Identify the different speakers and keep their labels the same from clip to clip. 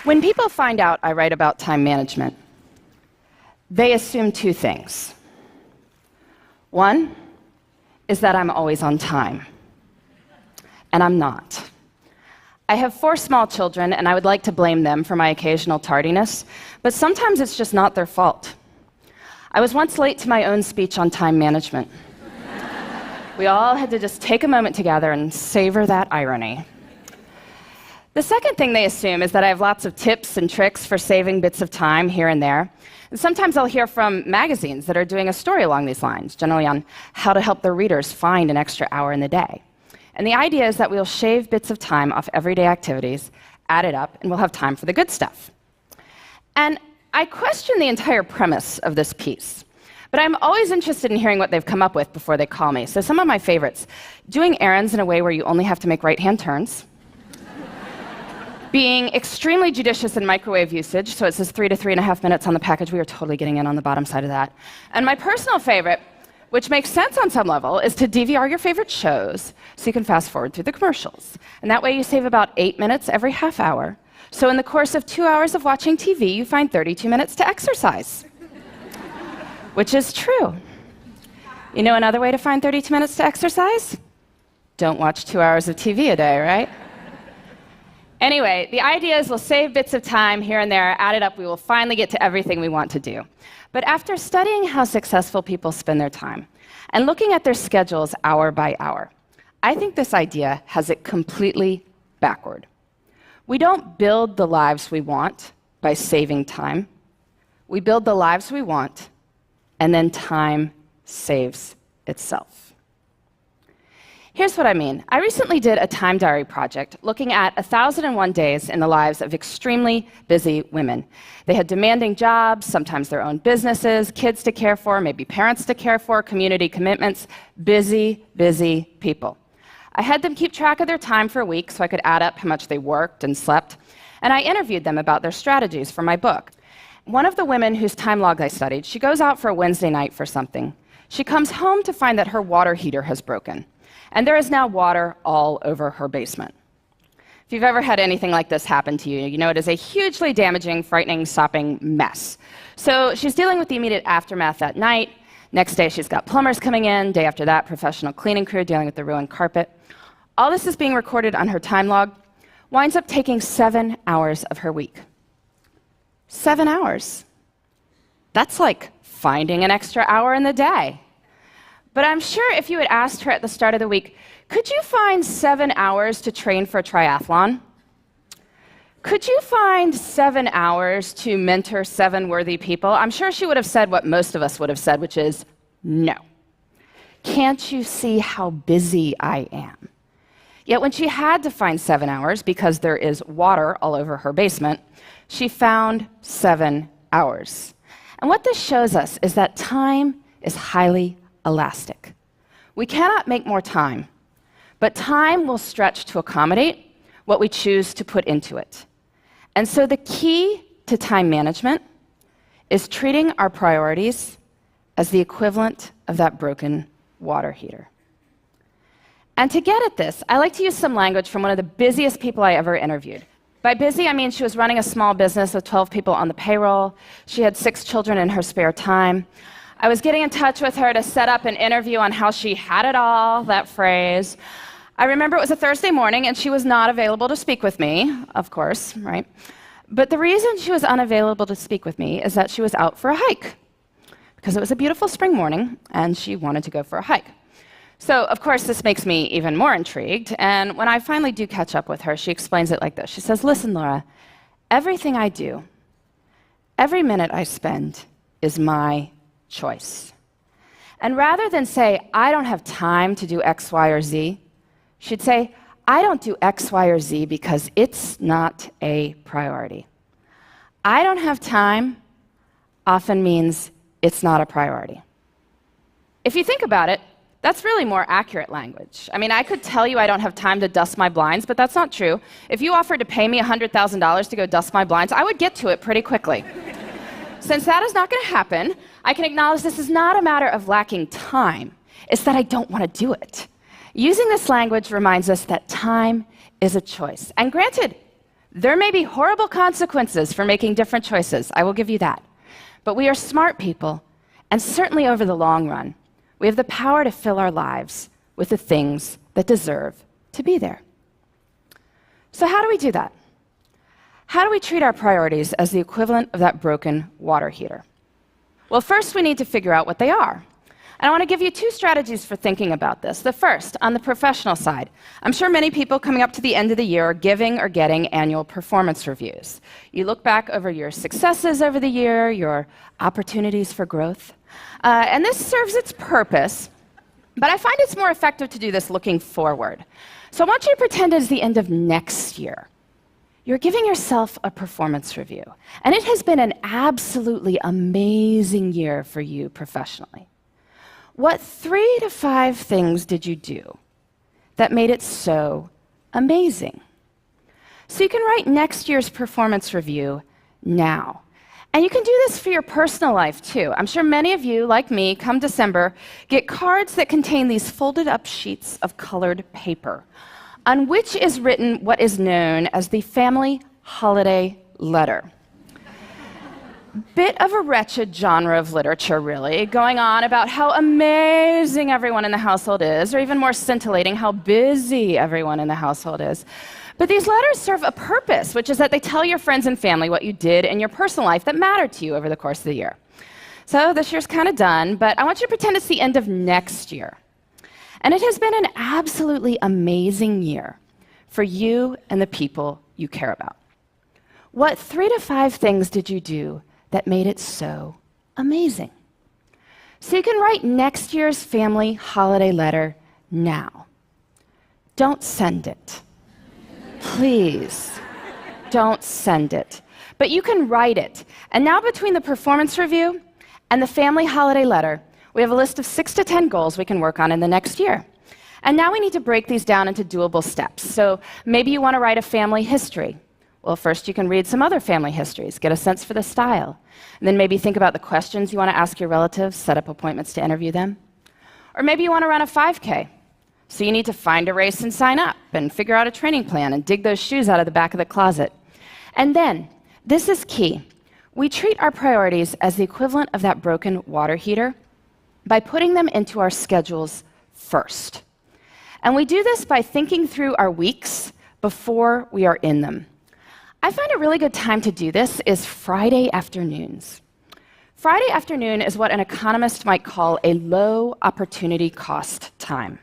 Speaker 1: When people find out I write about time management, they assume two things. One is that I'm always on time, and I'm not. I have 4 small children, and I would like to blame them for my occasional tardiness, but sometimes it's just not their fault. I was once late to my own speech on time management. We all had to just take a moment together and savor that irony. The second thing they assume is that I have lots of tips and tricks for saving bits of time here and there. And sometimes I'll hear from magazines that are doing a story along these lines, generally on how to help their readers find an extra hour in the day. And the idea is that we'll shave bits of time off everyday activities, add it up, and we'll have time for the good stuff. And I question the entire premise of this piece, but I'm always interested in hearing what they've come up with before they call me. So some of my favorites: doing errands in a way where you only have to make right-hand turns, being extremely judicious in microwave usage, so it says 3 to 3.5 minutes on the package. We are totally getting in on the bottom side of that. And my personal favorite, which makes sense on some level, is to DVR your favorite shows so you can fast forward through the commercials. And that way you save about 8 minutes every half hour. So in the course of 2 hours of watching TV, you find 32 minutes to exercise. Which is true. You know another way to find 32 minutes to exercise? Don't watch 2 hours of TV a day, right? Anyway, the idea is we'll save bits of time here and there, add it up, we will finally get to everything we want to do. But after studying how successful people spend their time and looking at their schedules hour by hour, I think this idea has it completely backward. We don't build the lives we want by saving time. We build the lives we want, and then time saves itself. Here's what I mean. I recently did a time diary project looking at 1,001 days in the lives of extremely busy women. They had demanding jobs, sometimes their own businesses, kids to care for, maybe parents to care for, community commitments. Busy, busy people. I had them keep track of their time for a week so I could add up how much they worked and slept, and I interviewed them about their strategies for my book. One of the women whose time log I studied, she goes out for a Wednesday night for something. She comes home to find that her water heater has broken, and there is now water all over her basement. If you've ever had anything like this happen to you, you know it is a hugely damaging, frightening, sopping mess. So she's dealing with the immediate aftermath that night. Next day, she's got plumbers coming in. Day after that, professional cleaning crew dealing with the ruined carpet. All this is being recorded on her time log. Winds up taking 7 hours of her week. 7 hours. That's like finding an extra hour in the day. But I'm sure if you had asked her at the start of the week, could you find 7 hours to train for a triathlon? Could you find 7 hours to mentor 7 worthy people? I'm sure she would have said what most of us would have said, which is no. Can't you see how busy I am? Yet when she had to find 7 hours because there is water all over her basement, she found 7 hours. And what this shows us is that time is highly elastic. We cannot make more time, but time will stretch to accommodate what we choose to put into it. And so the key to time management is treating our priorities as the equivalent of that broken water heater. And to get at this, I like to use some language from one of the busiest people I ever interviewed. By busy, I mean she was running a small business with 12 people on the payroll. She had 6 children in her spare time. I was getting in touch with her to set up an interview on how she had it all, that phrase. I remember it was a Thursday morning, and she was not available to speak with me, of course, right? But the reason she was unavailable to speak with me is that she was out for a hike, because it was a beautiful spring morning, and she wanted to go for a hike. So, of course, this makes me even more intrigued, and when I finally do catch up with her, she explains it like this. She says, "Listen, Laura, everything I do, every minute I spend is my choice. And rather than say, I don't have time to do X, Y, or Z, she'd say, I don't do X, Y, or Z because it's not a priority. I don't have time often means it's not a priority." If you think about it, that's really more accurate language. I mean, I could tell you I don't have time to dust my blinds, but that's not true. If you offered to pay me $100,000 to go dust my blinds, I would get to it pretty quickly. Since that is not going to happen, I can acknowledge this is not a matter of lacking time. It's that I don't want to do it. Using this language reminds us that time is a choice. And granted, There may be horrible consequences for making different choices, I will give you that. But we are smart people, and certainly over the long run, we have the power to fill our lives with the things that deserve to be there. So how do we do that? How do we treat our priorities as the equivalent of that broken water heater? Well, first we need to figure out what they are. And I want to give you two strategies for thinking about this. The first, on the professional side. I'm sure many people coming up to the end of the year are giving or getting annual performance reviews. You look back over your successes over the year, your opportunities for growth. And this serves its purpose, but I find it's more effective to do this looking forward. So I want you to pretend it's the end of next year. You're giving yourself a performance review, and it has been an absolutely amazing year for you professionally. What 3 to 5 things did you do that made it so amazing? So you can write next year's performance review now. And you can do this for your personal life, too. I'm sure many of you, like me, come December, get cards that contain these folded up sheets of colored paper, on which is written what is known as the family holiday letter. Bit of a wretched genre of literature, really, going on about how amazing everyone in the household is, or even more scintillating, how busy everyone in the household is. But these letters serve a purpose, which is that they tell your friends and family what you did in your personal life that mattered to you over the course of the year. So this year's kind of done, but I want you to pretend it's the end of next year. And it has been an absolutely amazing year for you and the people you care about. What 3 to 5 things did you do that made it so amazing? So you can write next year's family holiday letter now. Don't send it. Please, don't send it. But you can write it. And now between the performance review and the family holiday letter, we have a list of 6 to 10 goals we can work on in the next year. And now we need to break these down into doable steps. So maybe you want to write a family history. Well, first you can read some other family histories, get a sense for the style. And then maybe think about the questions you want to ask your relatives, set up appointments to interview them. Or maybe you want to run a 5K. So you need to find a race and sign up, and figure out a training plan, and dig those shoes out of the back of the closet. And then, this is key, we treat our priorities as the equivalent of that broken water heater by putting them into our schedules first. And we do this by thinking through our weeks before we are in them. I find a really good time to do this is Friday afternoons. Friday afternoon is what an economist might call a low opportunity cost time.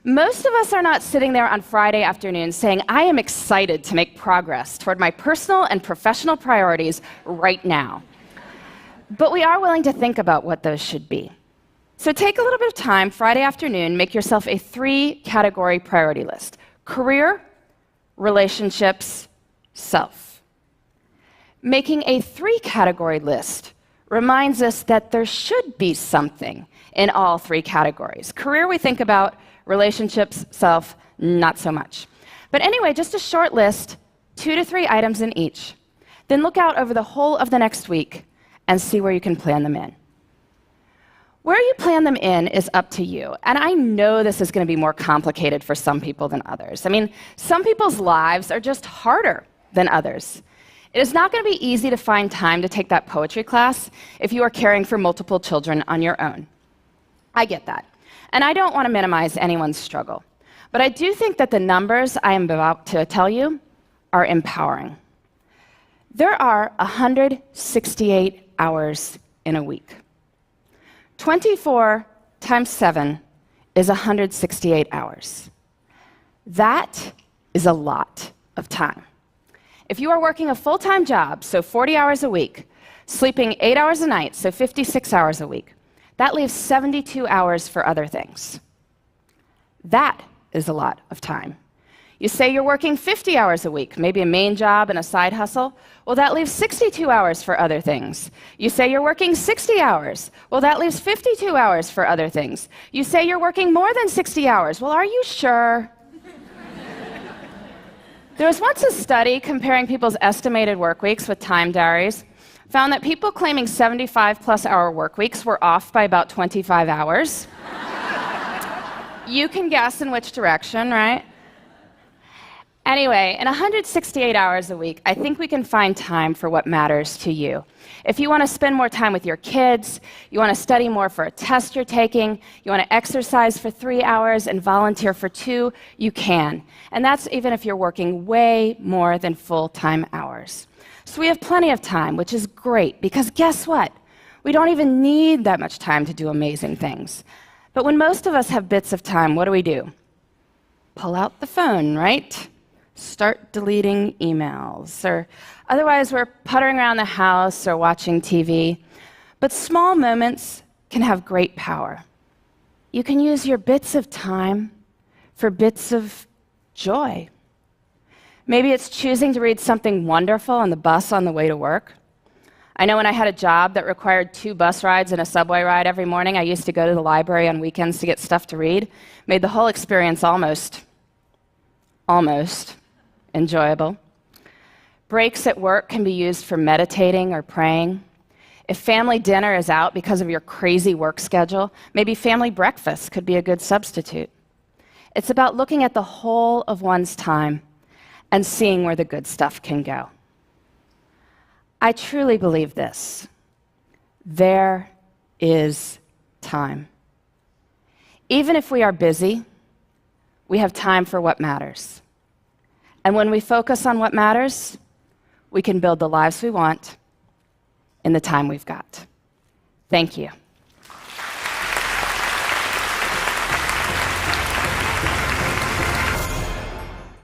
Speaker 1: Most of us are not sitting there on Friday afternoon saying, I am excited to make progress toward my personal and professional priorities right now. But we are willing to think about what those should be. So take a little bit of time Friday afternoon, make yourself a 3-category priority list: career, relationships, self. Making a 3-category list reminds us that there should be something in all 3 categories. Career we think about, relationships, self, not so much. But anyway, just a short list, 2 to 3 items in each. Then look out over the whole of the next week and see where you can plan them in. Where you plan them in is up to you. And I know this is going to be more complicated for some people than others. I mean, some people's lives are just harder than others. It is not going to be easy to find time to take that poetry class if you are caring for multiple children on your own. I get that. And I don't want to minimize anyone's struggle. But I do think that the numbers I am about to tell you are empowering. There are 168 hours in a week. 24 times 7 is 168 hours. That is a lot of time. If you are working a full-time job, so 40 hours a week, sleeping 8 hours a night, so 56 hours a week, that leaves 72 hours for other things. That is a lot of time. You say you're working 50 hours a week, maybe a main job and a side hustle. Well, that leaves 62 hours for other things. You say you're working 60 hours. Well, that leaves 52 hours for other things. You say you're working more than 60 hours. Well, are you sure? There was once a study comparing people's estimated work weeks with time diaries, found that people claiming 75-plus-hour work weeks were off by about 25 hours. You can guess in which direction, right? Anyway, in 168 hours a week, I think we can find time for what matters to you. If you want to spend more time with your kids, you want to study more for a test you're taking, you want to exercise for 3 hours and volunteer for 2, you can. And that's even if you're working way more than full-time hours. So we have plenty of time, which is great, because guess what? We don't even need that much time to do amazing things. But when most of us have bits of time, what do? Pull out the phone, right? Start deleting emails, or otherwise we're puttering around the house or watching TV. But small moments can have great power. You can use your bits of time for bits of joy. Maybe it's choosing to read something wonderful on the bus on the way to work. I know when I had a job that required 2 bus rides and a subway ride every morning, I used to go to the library on weekends to get stuff to read. Made the whole experience almost enjoyable. Breaks at work can be used for meditating or praying. If family dinner is out because of your crazy work schedule, maybe family breakfast could be a good substitute. It's about looking at the whole of one's time and seeing where the good stuff can go. I truly believe this. There is time. Even if we are busy, we have time for what matters. And when we focus on what matters, we can build the lives we want in the time we've got. Thank you.